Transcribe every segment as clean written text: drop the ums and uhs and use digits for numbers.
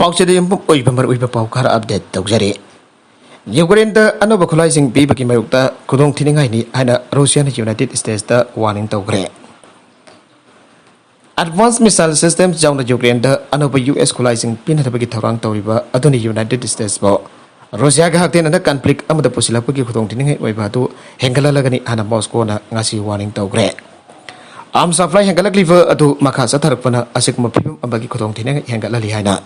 Pauchadi Uibamar Uipaukar update Togzari. Ukraine the Anova Colizing Bibaki Mayukta, Kudong Tiningaini, and Russian United States the warning Togre. Advanced missile systems down the Ukraine the Anova US Colizing Pinatabaki Tarang Toriba, Adoni United States Bo. Russia Gahtin and the conflict among the Pusilapaki Kudong Tiningai Webatu, Hengalalagani and Moscow Nasi warning Togre. Arms supply Hengalakliver to Makasa Tarpana, Asikma Pim Abaki Kudong Tiningai Hengalalihana.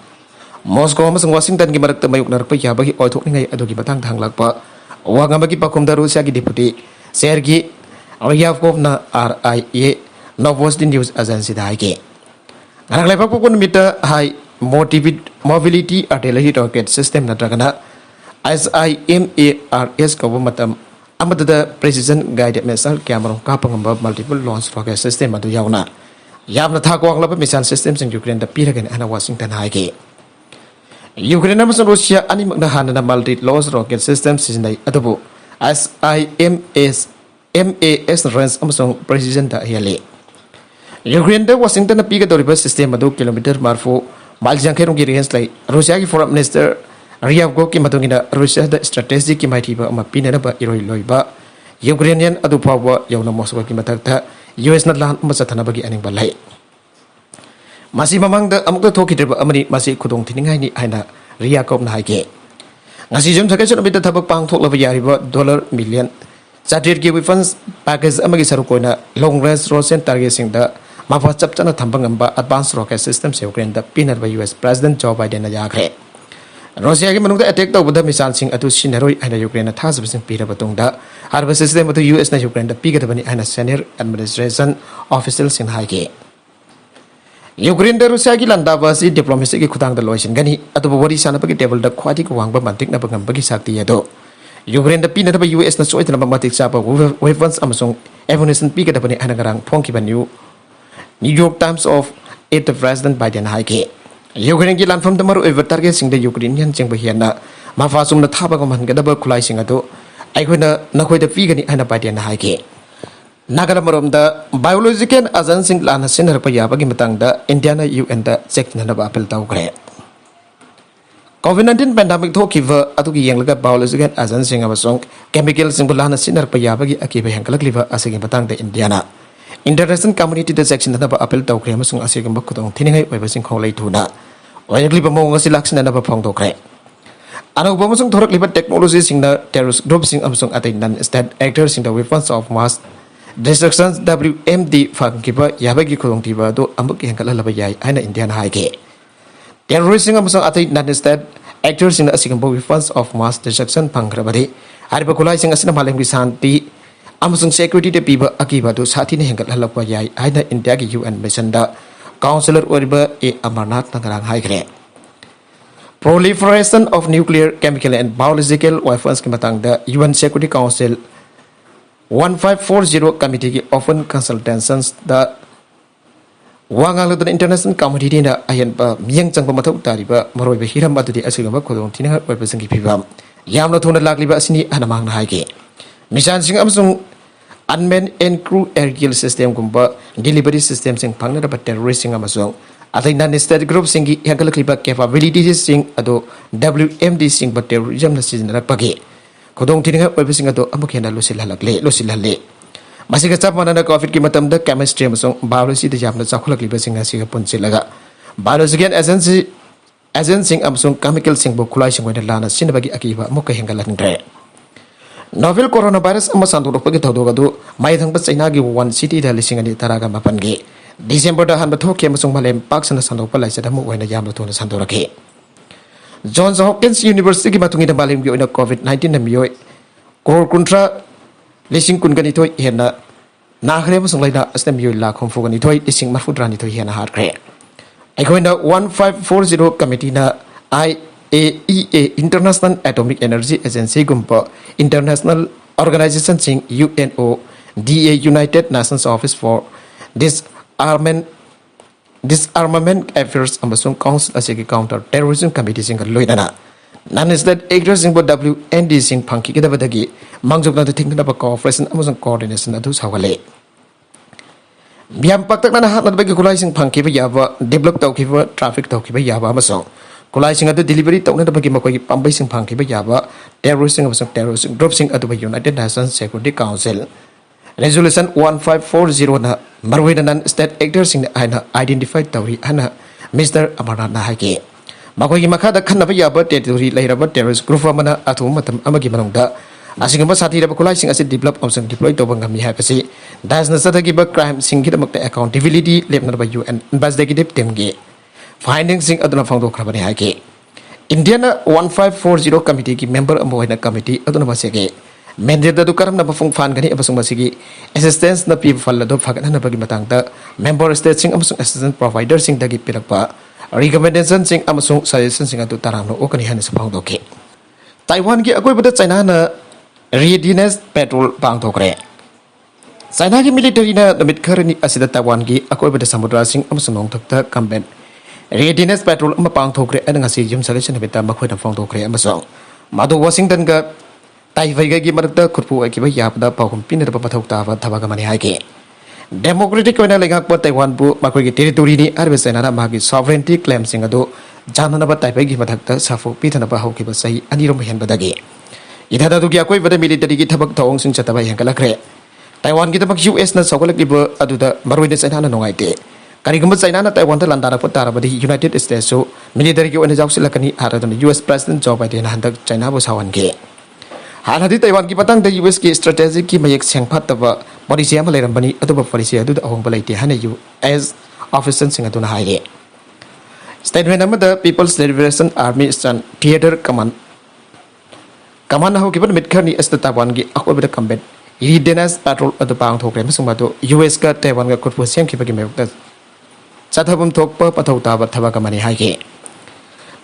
Moscow and Washington Gimarak the Mayuk Narpaya Bagi or talking Adogi Batang Tanglakpa, Wagamaki Pakum the Rusiagi deputy, Sergei Ryavkovna RIA, Novosti News Agency Daiki. Anakapakun meter high mobility artillery rocket system Natragana, SIMARS Kavamatam, Amada the precision guided missile camera Kapangamba multiple launch rocket system at Yauna. Yamna Takwak missile systems in Ukraine, the Piragan and Washington High. Ukraine and Russia animal the hand multi-launch rocket systems in the Adobo as MAS runs Amazon precision the Hele. Ukraine the Washington Piga the reverse system of 2 kilometer Marfo, Maljankerungirians like Russia Foreign Minister Ryavgoki Matungina, Russia the strategic Kimaiba Mapinaba Iroiba, Ukrainian Adupawa Yona Moscow Kimatata, US Natlan Masatanabagi and Balai. Masih mamang the amuk the talkie amani masih kudong tiningai ni aina ria kop na haike. Ngasi jam sakai sun bita tabak pang thok laba yariba $1 million. Satir ki weapons package amagi sarukoina long range rosen target sing da mafa chap chana thambang amba advanced rocket system se Ukraine da pinat by US President Joe Biden na Jahaj. Russia ki manung da attack to buda missile sing atu sinaroi aina Ukraine thas bising pira batung da harba system atu US na Ukraine da piga da bani aina senior administration officials sing haike. Ukraine the Russia Gilanda was a diplomacy Kutang the Loisan Gani at the body sanapaki table the aquatic Wangba Mantik Napagambaki Sakti Yado. Ukraine the peanut of US Nasoit Namatic Sapa weapons Amazon Evanescent Pika the Anagarang Ponkiba New York Times of 8th of President Biden Haike. Ukraine Gilan from the Maru ever targeting the Ukrainian Chimbahiana Mafasum the Tabagaman Gadaba Kulaising Ado. I could not quite the figure and a Biden Haike. Nagamarum the biological azancing Lana Sinner Payabagi Matanga, Indiana UN the section of Apple Togre. COVID-19 pandemic Tokiva Atuki Yanga biological azancing of a song, chemical Simbulana Sinner Payabagi Akiba Hankaliva Asing Matanga, Indiana. International community the section of Apple Togre Masung Asing Bakutong, Tinning Websing Holly Tuna, or a clip among us election and of a Pongtokre. Anobomusung Torok technologies in the terrorist groups in Amazon Atenan instead actors in the weapons of mass destructions WMD Fankiba Yabagi Kurungiba do Amuk Yankalabaya and Indian High. Terrorism Amazon Atenan instead actors in the Singapore weapons of mass destruction Pankrabadi, Arbakulizing Asinamalem Santi, Amazon security the people Akiba do Satin Hankalabaya, either in Dagi UN Mesenda, Councillor Uriba E. Amarnath Nagarang High. Proliferation of nuclear, chemical, and biological weapons Kimatang, the UN Security Council 1540 committee often consultations the Wangal the international community na ayan pa miyang chang pamatok tariba maroy ba hiram atu di asigamba kodong tinang represent ki pibam yamna thona lakliba asini anamang na haike mission sing amsung unmanned and crew aerial system gumba delivery system sing pangna ba terrorist sing amasung atai nan state group sing gi hangalakliba capabilities sing ado WMD sing ba terrorism na season pagi Kodong Tinga Websing to Amokena Lusilale. Masika Manana Coffee Kimatam the chemistry Amazon biology the Jamna Sakulaki Basing Asiga Punsilaga. Biology again Azencing Amazon chemical sing bokulation with the Lana Sinabagi Akiva Moka Hangalan. Novel coronavirus Amasanto Pagitodogado, Maitang Basinagi one city the listing and Taraga Mapangi. December the Hanbato Amazon Malem Parks and the Sandopa Sadamu when the Yamna to the Sandoraki. Johns Hopkins University Matungi the Balim in a COVID-19 and Mio Kor Kuntra Lishing Kunganito Hena Nahrem Solaida as the Mula Confoganito, Lishing Mafudranito Hena Hardcre. I go in the 1540 committee na IAEA International Atomic Energy Agency Gumpa International Organization Sing UNO DA United Nations Office for Disarmament Affairs Amazon Council as a counter terrorism committee sing Loidana. None is that actors in WND sing Punky Kedavadagi, Mangs of the thinking of a cooperation Amazon coordination at those Hawale. Biam Patakana had not been equalizing Punky Yava, developed Tokiva, traffic Tokiva Yava Amazon. Kulaising adu delivery tawna da bagi makoi pambai sing phang khiba yaba terrorism of terrorism group sing adu United Nations Security Council Resolution 1540 na marweda nan state actors sing aina identified tawri ana Mr. Amarnath na hake makoi gi makha da khanna ba yaba territory lairaba terrorist group amana athu matam amagi manongda asingba sathi raba kulaising ase develop option deploy to bangami ha pasi das na sadagi ba crime sing gi damakta accountability lepna ba UN investigative team gi findings sing aduna phangdo khrabani hake Indian 1540 committee ki member amoina committee aduna basege mandate du karam na bafung fan gani abasung basigi assistance na pi fal do phagan na bagi matang da member state sing amasung assistance provider sing dagi pirakpa recommendation sing amasung suggestion sing adu tarang no okani han sapang do ke Taiwan ki akoi bada China na readiness patrol pang thokre China ki military na damit kharani asida Taiwan ki akoi bada samudra sing amasung nong thakta combat readiness patrol ama pang thokre ana ngasi jum selection beta makhoi na phang thokre amasung madu Washington ga Taipei gi marakta khutpu ai ki ba yapda pahum pin da pathok ta ba thabaga mani hai ke democratic oina lengak pa Taiwan bu makoi gi territory ni arbe China na magi sovereignty claim sing ado janana ba Taipei gi mathakta safu pithana ba hauki ba sai anirom hen badagi idada du gi akoi ba military gi thabak thong sing chataba hengkalakre Taiwan gi tabak US na sokolak liba aduda maroi de China na nongai te karigum China na Taiwan ta landara pa tara ba di United States so military gi oina jawsilakani haradon US president Joe Biden handak China bo sawan ge Haladi Taiwan ki patang da US ki strategic ki mayek sengphat taba policy ama leirambani atuba policy adu da ahong balai te hana US official sing aduna haire statement ama the People's Liberation Army Eastern Theater Command ho ki ban mitkhani asta Taiwan gi akoi bada combat readiness patrol adu pang thokre masung madu US ka Taiwan ga kutpu sem ki bagi mek da chathabum thokpa pathau ta ba thaba ka mani haike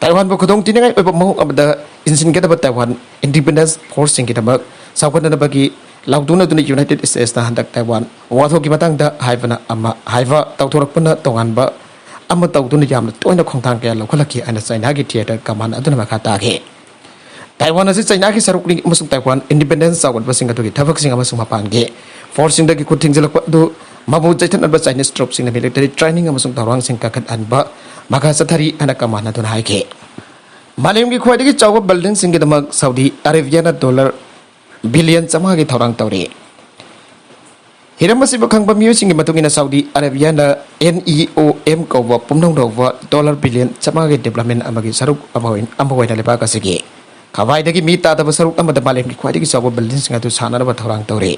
Taiwan bu khudong tinangai oiba mahuk abada insin geta ba Taiwan independence force sing kita ba saukana na bagi lauduna duni United States na handak Taiwan watho ki matang da haibana ama haiva tawthorak puna tongan ba ama tawduna yam toina khongthang ke lokhalaki ana China gi theater kaman aduna ma khata ke Taiwan asi China ki sarukni amasung Taiwan independence sawan ba singa to gi thabak singa amasung mapan ge force sing da gi kuthing jalak du mabu jaitan ba Chinese troops sing na military training amasung tawang sing kakhat anba maka sathari ana kamana dun haike malem gi khwai gi chawa building sing gi damak Saudi Arabia na dollar billion chama gi thorang tawre hiramasi bakhang ba miyo sing gi matungina Saudi Arabia na NEOM ko wa pumnong do wa dollar billion chama gi development amagi saruk amawin na lepa ka sige khawai dagi mi ta da saruk amada malem gi khwai gi chawa building sing atu sana ba thorang tawre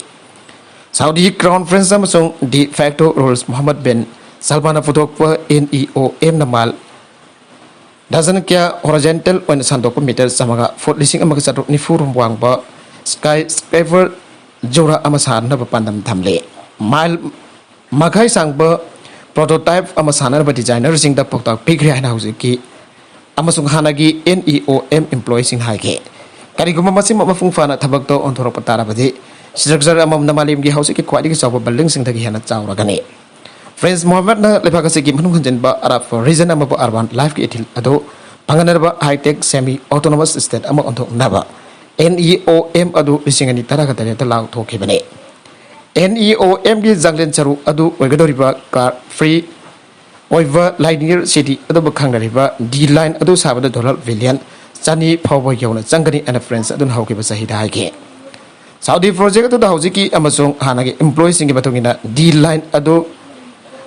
Saudi Crown Prince amasung de facto rules Mohammed bin Salman Futok NEOM namal dozen kya horizontal on sandok meter samaga fort lising amaga satok ni furum wang ba skyscraper jora amasan na pandam thamle mile magai sang ba prototype amasan na designer sing da pokta pigre hana hausi amasung hanagi NEOM employees sing haike kariguma masim mafung fana thabak to onthoro patara badi structure amam namalim gi hausi ki kwadi gi sawa building sing thagi hana chawra gani Friends Mohammed na lepa kasi kim hanung hanjen ba Arab for reason ama ba urban life ki ithil ado panganar ba high tech semi autonomous state ama onthok naba NEOM adu lisingani tara katare ta law thoki bane NEOM gi janglen charu adu oigadori ba car free over linear city adu ba khangnari ba D line adu sabada dollar billion chani phawba yona changani and friends adu hauki ba sahida haike Saudi project adu haujiki amasung hanagi employees singi batungina D line adu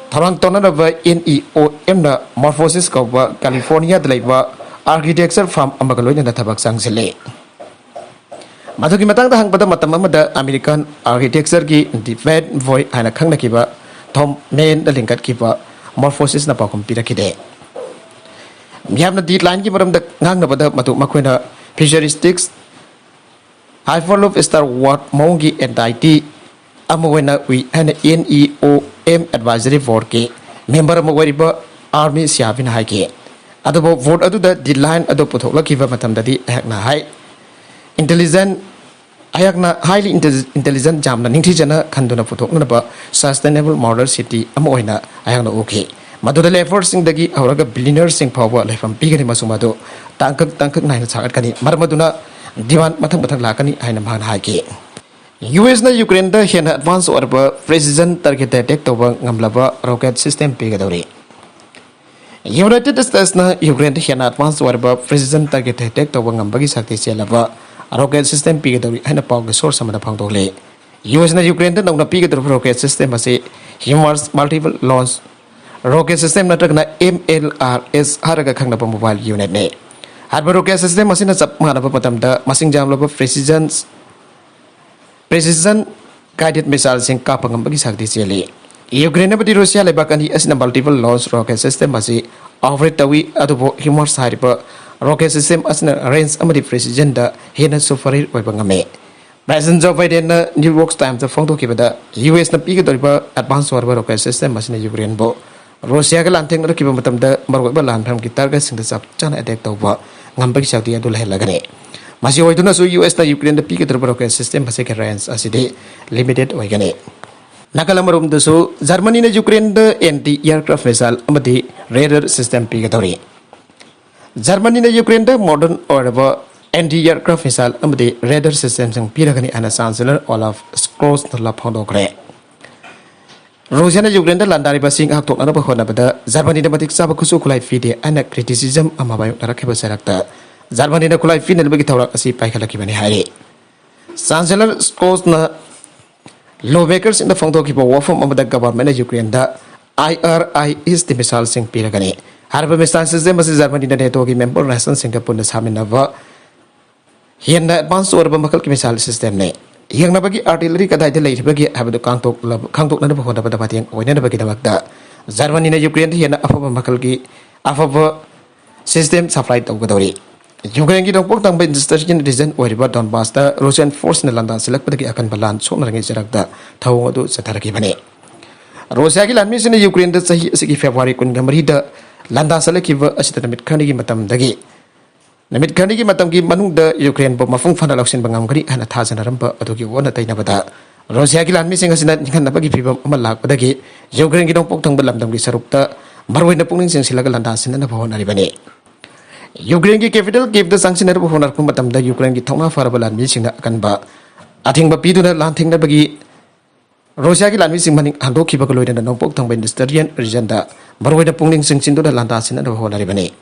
Tharang tona na ba NEOM na morphosis ka ba California dalai ba architecture firm amagaloy na tabak sang sile Matuki matang dahang pada matam amada American architecture ki defend void ana khang na ki ba Tom main da lingkat ki ba morphosis na pa kompira ki de Miyam na deadline ki maram da ngang na pada matu makhoi na futuristics hyperloop star what mongi entity amawena we an NEOM advisory board ke member amawariba army siapin haike adobo vote adu da deadline adu puthokla kiba matam dadi hakna hai intelligent ayakna highly intelligent jamna ningthi jana khanduna puthokna ba sustainable model city amoina ayakna okay maduda effort sing dagi auraga billionaire sing power lefam pigani masumado tangkak naina chagat kani marmaduna diwan mathang lakani aina bhan haike US na Ukraine da hena advance order precision target attack to ngamlaba rocket system pe gadori United States na Ukraine the hian advance warba precision target attack to wangam bagi sakti selaba rocket system pigadori hana paw ge source samada phangdole US na Ukraine the nongna pigador rocket system ase HIMARS multiple launch rocket system na tagna MLRS haraga khangna mobile unit ne harba rocket system asina chap mana ba patam da masing jam loba precision guided missile sing ka pangam bagi sakti sele Ukraine badi Russia lebakani asina multiple launch rocket system asi operate tawi adubo HIMARS hariba rocket system asina range amadi precision da hena sufari oibangame President Joe Biden na New York Times the phone kibada US na pigadoriba advanced war rocket system asina Ukraine bo Russia ga lanteng na kiba matam da marwa lan pham ki target sing da sap chana attack tawba ngambagi saudi adul helagane masi oiduna su US na Ukraine da pigadoriba rocket system ase ka range aside limited oigane Nakalamurum the so Germany na Ukraine the anti-aircraft missile amadi radar system pigadori. Germany na Ukraine the modern or anti-aircraft missile amadi radar system sang piragani ana chancellor Olaf Scholz na laphodokre. Russia na Ukraine the landari basing aktok na bahona bada Germany na matik saba kusu kulai fide ana criticism amabayo narakhe basarakta. Germany na kulai fide bagi tawrak asi paikhalaki bani hari. Chancellor Scholz na Lawmakers in the phone talk about from the government of Ukraine, the IRI is the missile sing Piragani. Harbour missile system is Germany in the NATO member Nation Singapore the Saminava. Here in the advanced or Bamakal missile system. Young Nabaki artillery Kadai late Bagi have the Kantok Number for the Patating or never get about that. Germany in Ukraine here Afaba Makalki Afaba system supplied of Godori. Ukraine ki dong poktang ben station design or river don basta Russian force na landan select pagi akan balan so narangi jarakda thawong adu sataraki bane Russia ki Lanmi sine Ukraine da sahi asigi February kun gamari da landan select ki wa asita namit khani ki matam ki manung da Ukraine bo mafung fana laksin bangam gari hana thajana ramba adu ki wona taina bada Russia ki Lanmi singa sina ngan na bagi phibam amalak badagi Ukraine ki dong poktang balam dam ki sarukta marwai na pungning sing silaga landan sina na bawon ari bane Ukraine ki capital gave the sanction of honor kumatam the Ukraine ki thongna farabal Lanmi singna kanba athing ba pidu na lanthing na bagi Russia ki Lanmi sing maning hando ki bagaloy na nopok thong ben Syrian region da barway na pungling sing sindu da lanta sin na honor bane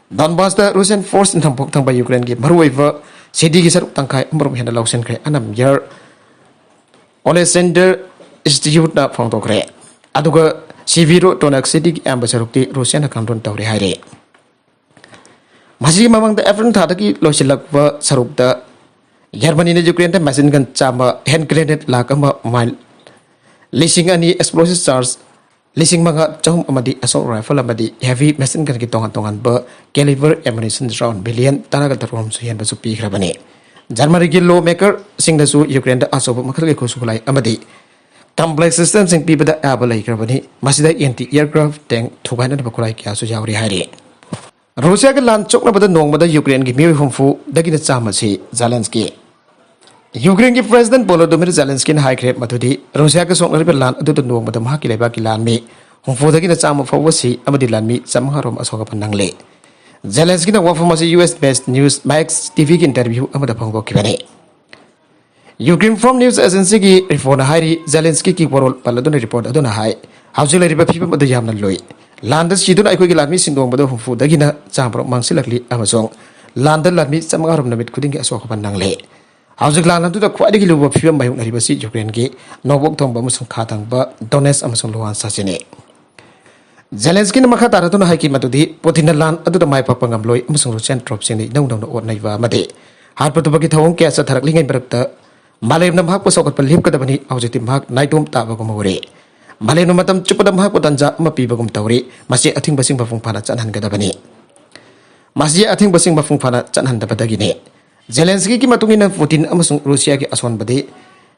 Donbas the Russian force in thongpok thong ba Ukraine ki barway va city ki saruk tangkai amrom hena lausen kre anam year Olesender institute na phong tokre aduga civiro tonak city ki ambassador ti Russia na kanton tawre haire Masih memang the African Tataki Losilak Sarukta Germany na Ukraine the machine gun chama hand grenade lakama mile leasing ani explosive charge leasing mga chong amadi assault rifle amadi heavy machine gun tongan ba caliber ammunition round billion tanaga tarom su yan basu pi grabani Germany ki lawmaker sing da su Ukraine da asob makal ke kusulai amadi complex system sing pi bada abalai grabani masida anti aircraft tank thubaina da bakulai kya su jawri hari Russia ke lan chok na bada nong bada Ukraine ki mi humfu dagi na chama si Zelensky Ukraine ki president Volodymyr Zelensky na high grade matudi Russia ke sok na ribe lan adu nong bada maha ki leba ki Lanmi humfu dagi na chama fawasi amadi Lanmi samha rom asoka panangle Zelensky na wafa masi US based news Max TV ki interview amada phangko ki bane Ukraine from news agency ki report na hairi Zelensky ki warol paladu na report adu na hai haujil ribe phiba madu yamna loi Landa siduna aikoi Lanmi sindong bado humfu dagina champro mangsilakli amasong Landa Lanmi samangarom namit kuding ki aswaka panangle Haujik Landu da khwai ki luba phibam bayung nari basi Ukraine ki nobok thong ba musung khatang ba Donetsk amasong Luhansk sachine Zelensky na makha taratuna haiki matudi pothina lan adu da mai pa pangamloi amasong Russian troops ni nong ot nai wa mate harpatu bagi thawong kya sa tharak lingai barakta malem na mahak posokat palhip ka dabani haujiti mahak naitom ta ba ko mawre Maleno matam cupada mahak potanja mapi bagum tawri masih ating basing bafung pana chanhan gadabani masih ating basing bafung pana chanhan dabadagine Zelensky ki matungina Putin amasung Russia ki aswan bade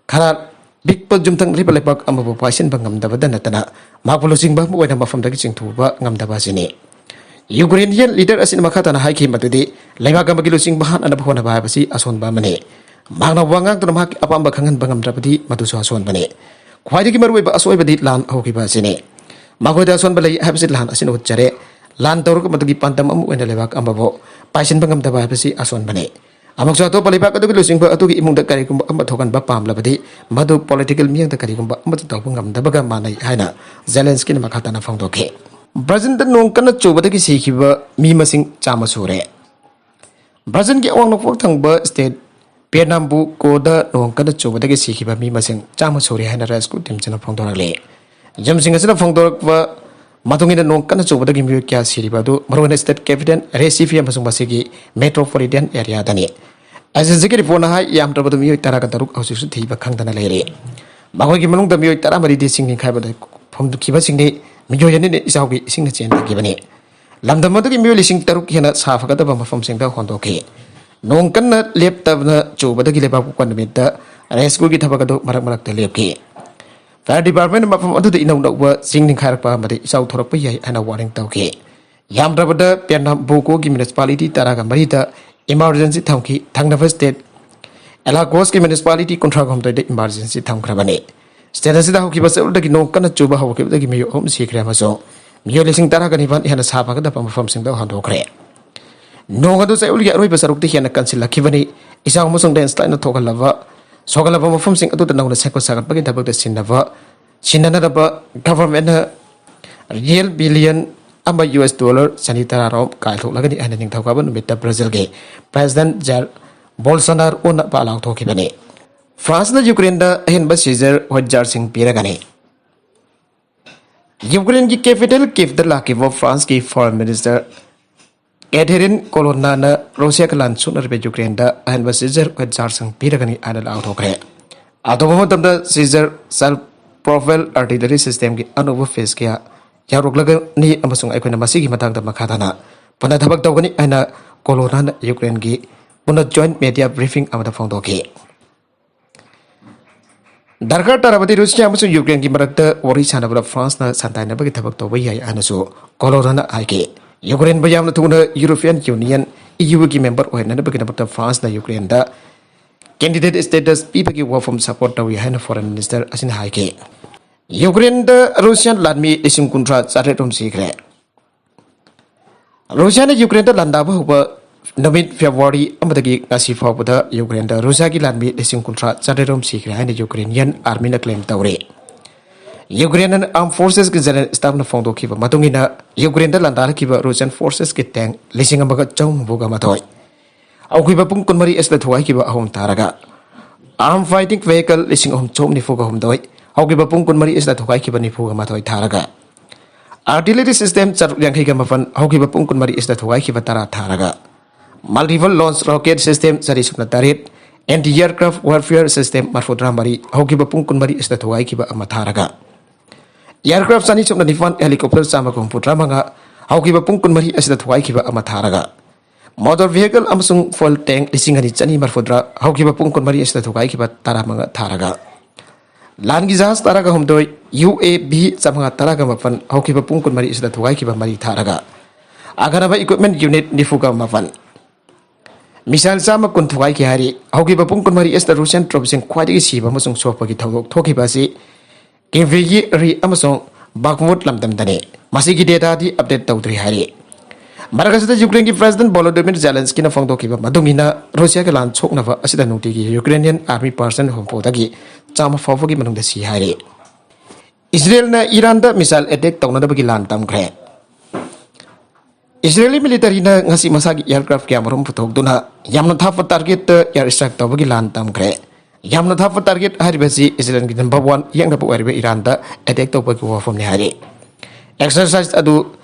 khara big pal jumtang ripalepak amabu paisen bangam dabadana tana makpolosing ba mo na mafam dagi chingthuba ngam dabasini Ukrainian leader asin makhatana haiki matudi laiba ga magilusing bahan ana bhona ba basi aswan ba mane magna wangang tuna mak apamba khangan bangam dabadi matuso aswan bane Khwai ki marwai ba asoi badi lan hoki ba sine magoi da son balai habsit lan asin utjare lan tor ko matagi pantam amu ena lewak ambabo paisin bangam da ba basi ason bane amak sa to palibak adu lusing ba atu ki imung da kari kum amba thokan ba pam la badi madu political miyang da kari kum ba madu taw ngam da baga manai haina Zelensky na makata na phang doke Brazil the non kana chuba the sikiba mi masing chama sure. Brazil ki awang nok thangba state Vietnam ko da non kana chuba the sikiba mi masing chama sure hana rescue team chana phongdorale. Jam singa chana phongdorwa matungina non kana chuba the mi kya siriba do Marwana state capital Recife amasung basigi metropolitan area dani. As a secretary for Naha Yam Tabatu Tarakataruk House Tiba Kangana Lady. Bawaki Malung the Mio Taramari singing Kabada from the Kibasing Mijoyan is how we sing the chain given it. Lambda Motaki Muli sing Tarukiana Safakata from Singta Hondoke. No one cannot left the Joe but the Gileba Quandamita, Rescue Gitabakado Maramarak the Leoki. Fire Department from under the Inno were singing Harpa, but the South Toropia and a warning Tauke. Yam Tabata, Pianam Boko, Municipality, Taraga Marita. Emergency Tangki, Tangnafa State, Alagoski Municipality control home to the emergency town Krabane. Status of Hokibas the no Kana Chuba Hoki the Gimio home secret Maso. Mio listening Taraganivan and a Sapaka from Single Handokre. No one does only get Ribasarukti and a Kansila Kivani is almost on the stand of Tokalava. Sokalava from Sing to the known second Sakapaki about the Sinava. Sinanaba government real billion. Amba US dollar sanitara rom kaito lagani ananing thaukaban with the Brazil ge President Jair Bolsonaro on palang thoki bane France na Ukraine da henba Caesar Hojjar Singh piragani Ukraine ki capital Kiev da lakivo France ki foreign minister Catherine Colonna na Russia ka lan sunar be Ukraine da henba Caesar Hojjar Singh piragani anal out thokre adomo tam da Caesar self profile artillery system ki anubu face kya Yaruglaga ni amasung aikona masigi matang da makadana pana thabak tawgani aina Colonna Ukraine gi puna joint media briefing amada phongdoki Darkar tarabati Russia amasung Ukraine gi marakta wari sanabra France na santaina bagi thabak tawba yai anasu Colonna aike Ukraine bayamna tuna European Union EU gi member oina na bagi tabak France na Ukraine da candidate status pipagi wa from support tawi haina foreign minister asin haike Ukraine the Russian Lanmi isim kuntra saretum sikhre. Russia ne Ukraine the landaba huba November February amadagi nasifa buda Ukraine the Russia ki Lanmi isim kuntra saretum sikhre and Ukrainian army na claim tawre. Ukrainian armed forces ki general staff na phongdo kiba matungina Ukraine the landara kiba Russian forces ki tank lising amaga chong buga mathoy. Au kiba pung kunmari es la thuai kiba ahom taraga. Armed fighting vehicle lising ahom chom ni fuga hom doi. Hokiba pungkun mari is that Thugaikhre nifu gamatoi taraga. Artillery system char yankhi gamafan hokiba pungkun mari is that Thugaikhre tara taraga. Multiple launch rocket system chari supna tarit anti-aircraft warfare system marfudra mari hokiba pungkun mari is that Thugaikhre amataraga. Aircraft sani supna nifan helicopter sama komputra manga hokiba pungkun mari is that Thugaikhre amataraga. Motor vehicle amasung fuel tank lisingani chani marfudra hokiba pungkun mari is that Thugaikhre tara manga taraga. Lan-gi Jahaj taraga humdoi UAV samanga taraga mafan hokiba pungkun mari isda Thugaikhre mari taraga agaraba equipment unit nifuga mafan misal sama kun Thugaikhre hari hokiba pungkun mari isda Russian troops in kwadi siba amasung sopagi thawok thokiba si kevigi ri amasung Bakhmut lamdam dane masigi data di update tawdri hari Maragasta Ukraine ki President Volodymyr Zelensky na phongdokiba madungina Russia ka lan choknava asida nutigi Ukrainian army person hompodagi chama fawagi manungda si hari Israel na Iran da missile attack tawnadabagi lan tamkre Israeli military na ngasi masagi aircraft kamarum puthokduna yamna thapa target air strike tawbagi lan tamkre yamna thapa target haribasi Israel ki number 1 yangna pu aribe Iran da attack tawbagi wafam ni hari exercise adu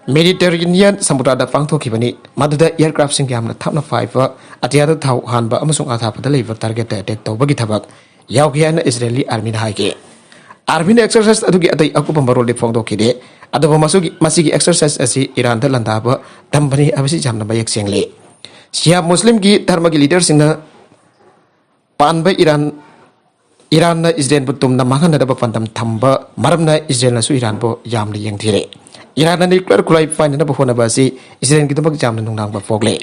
Mediterranean samudra pangthokibani maduda aircraft sing yamna thapna 5 atiya thau hanba amasung athapada leiva target attack tawbagi thabak yawgiana Israeli army na haike army na exercise adugi atai akupa marol de phongdokide adoba masigi exercise asi Iran da landaba dambani abasi jamna bayak sengle Shia Muslim ki dharma ki leader singna panba Iran na Israel butum na mahan da pandam thamba maram na Israel na su Iran bo yamli yengthire Iran na nuclear kulai find na bhona basi Israel ki tabak jamna nungnang ba fogle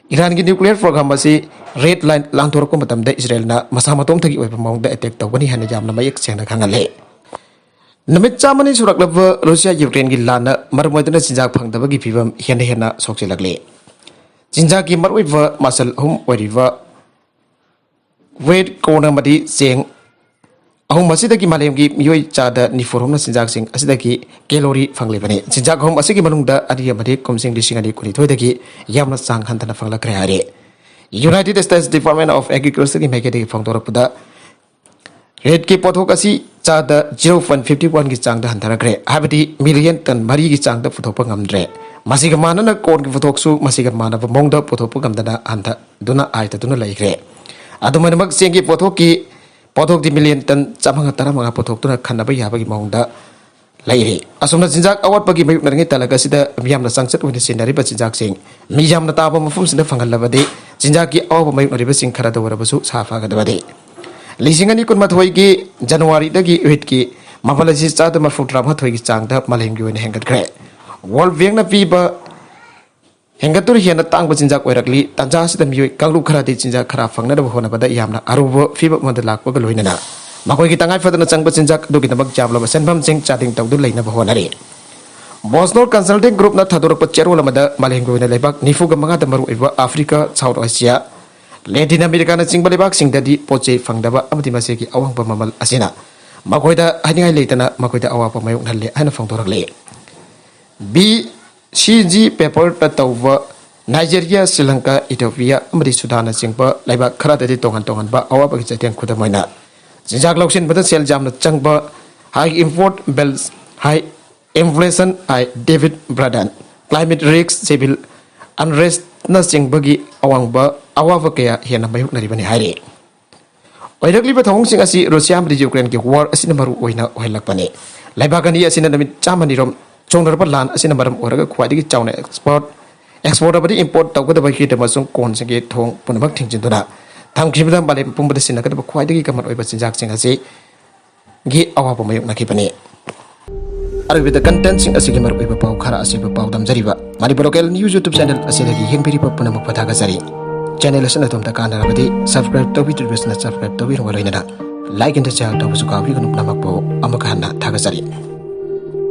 Iran ki nuclear program basi red line langthor ko matam da Israel na masamatom thagi oi pamong da attack tawani hana jamna mayek sengna khangale Namit chamani suraklab Russia Ukraine ki lana marmoidna sinjak phangdabagi phibam hena sokchelagle Jinjak ki marwiva masal hum weriva wait kona madi seng ahum masida ki malem gi miyoi chada ni forum na sinjak sing asida ki calorie fangle bani sinjak hom asigi manungda adi amade komsing lising ani kuni thoi dagi yamna sang khantana fangla kre are United States Department of Agriculture ki mekedi fangdor puda red ki pothok asi chada 0.51 ki chang da hantara kre habadi million ton mari ki chang da photopa ngamdre masiga manana kon ki photok su masiga mana ba mongda photopa ngamdana anta duna aita duna laikre adumana mak sengi pothok ki pothok di million ton chamanga tarama pothok tuna khanaba yaba ki mongda laire asumna jinjak awat pagi mayuk naringi talaga sida miyamna sangchat wini sinari ba jinjak sing miyamna taba mafum sida fangal labade jinjak ki aw mayuk nari ba sing khara da warabasu safa ga dabade lisingani kun mathoi ki January dagi wit ki mapalasi chada mafutra mathoi ki changda malhem gi wini hengat kre world vengna piba hengatur hiana tang ba jinjak oirakli tanja sida miyoi kanglu khara de jinjak khara fangna da hona bada yamna arubo fiba mad lakpa ga loinana makoi ki tangai fadana changba jinjak du ki namak jabla ba senbam sing chatting tawdu leina ba honari Bosnor Consulting Group na thadurok pa chero lamada malhem gi wini lebak nifu ga manga da maru iba Africa South Asia Latin America na chingba lebak sing dadi poche fangdaba amati maseki awang pa mamal asina makoida haningai leitana makoida awa pa mayuk nalle ana fangdorak le BCG paper ta tawba Nigeria Sri Lanka Ethiopia amati Sudan na chingba lebak khara dadi tongan tongan ba awa pa ki chatiang khuda moina jinjak loksin bada sel jam na changba high import bills high inflation high David Bradan climate risks civil unrest na singbagi awang ba awawa kaya hiana mayuk na ribani haire oirakli ba thong sing asi Russia amri Ukraine ki war asina maru oina oilak bani laibagani asina namit chamani rom chongnar ba lan asina maram oraga khwadi ki chawna export abadi import tawgada ba ki tamasung kon singe thong punabak thingjinduna thamkhibada bale pumbada sinaka ba khwadi ki kamar oiba sinjak sing asi gi awawa mayuk na kibani Arvida content sing asigi maru oiba pau khara asiba pau damjariba mari local news YouTube channel asidagi hengbiri pa punamak pathaga jari channel asana tumta kana rabadi subscribe to video besna subscribe to biro loinada like and share to busuka bi kanu namak po amaka hanna thaga jari